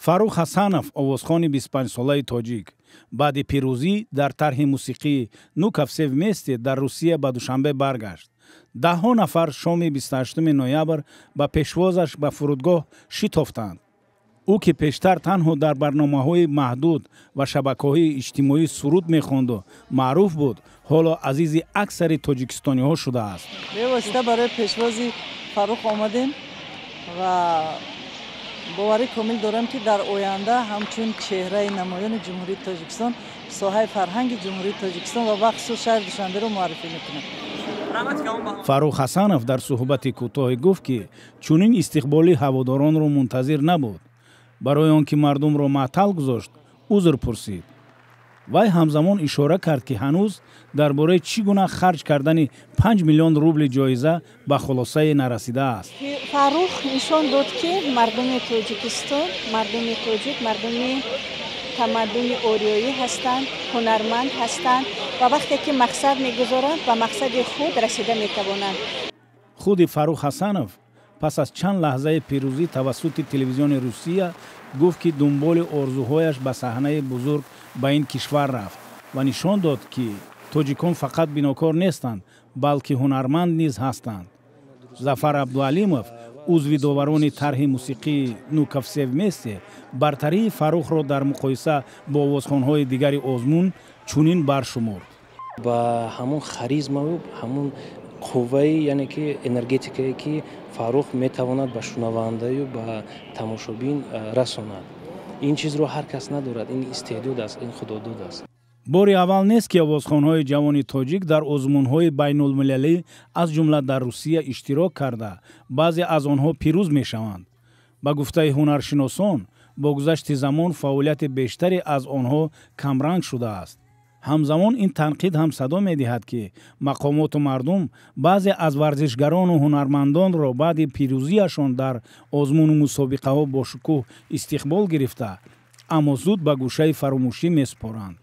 фарух ҳасанов овозхони 25-солаи тоҷик баъди пирӯзӣ дар тарҳи мусиқии «Ну ко все вместе» дар Русия ба Душанбе баргашт. Даҳҳо нафар шоми 28 ноябр ба пешвозаш ба фурудгоҳ шитофтанд. ӯ ки пештар танҳо дар барномаҳои маҳдуд ва шабакаҳои иҷтимоӣ суруд мехонду маъруф буд, ҳоло азизи аксари тоҷикистониҳо шудааст. бевосита барои пешвози Фарух омадем ва боварӣ комил дорам ки дар оянда ҳамчун чеҳраи намоёни ҷумҳурии Тоҷикистон соҳаи фарҳанги ҷумҳурии Тоҷикистон ва бахусус шаҳри Душанберо муаррифӣ мекунам. фарух ҳасанов дар суҳбати кӯтоҳе гуфт ки чунин истиқболи ҳаводоронро мунтазир набуд. барои он ки мардумро маътал гузошт, узр пурсид. вай ҳамзамон ишора кард ки ҳанӯз дар бораи чӣ гуна харҷ кардани 5 миллион рубли ҷоиза ба хулосае нарасидааст. фарух нишон дод ки мардуми Тоҷикистон, мардуми тоҷик, мардуми тамаддуни ориёӣ ҳастанд, ҳунарманд ҳастанд ва вақте ки мақсад мегузоранд ба мақсади худ расида метавонанд. худи фарух ҳасанов пас аз чанд лаҳзаи пирӯзӣ тавассути телевизиони Русия гуфт ки дунболи орзуҳояш ба саҳнаи бузург ба ин кишвар рафт ва нишон дод ки тоҷикон фақат бинокор нестанд, балки ҳунарманд низ ҳастанд. Зафар Абдуалимов, узви доварони тарҳи мусиқии «Ну ко все вместе», бартарии Фарухро дар муқоиса бо овозхонҳои дигари озмун чунин баршумурд. ба ҳамон харизмаву ҳамон қувваи, яъне ки энергетикае ки Фарух метавонад ба шунавандаю ба тамошобин расонад. ин чизро ҳар кас надорад. ин истеъдод аст, ин худодод аст. бори аввал нест ки овозхонҳои ҷавони тоҷик дар озмунҳои байнулмилалӣ аз ҷумла дар Русия иштирок карда баъзе аз онҳо пирӯз мешаванд. ба гуфтаи ҳунаршиносон, бо гузашти замон фаъолияти бештаре аз онҳо камранг шудааст. ҳамзамон ин танқид ҳам садо медиҳад ки мақомоту мардум баъзе аз варзишгарону ҳунармандонро баъди пирӯзияшон дар озмуну мусобиқаҳо бошукӯҳ истиқбол гирифта, аммо зуд ба гӯшаи фаромӯшӣ месупоранд.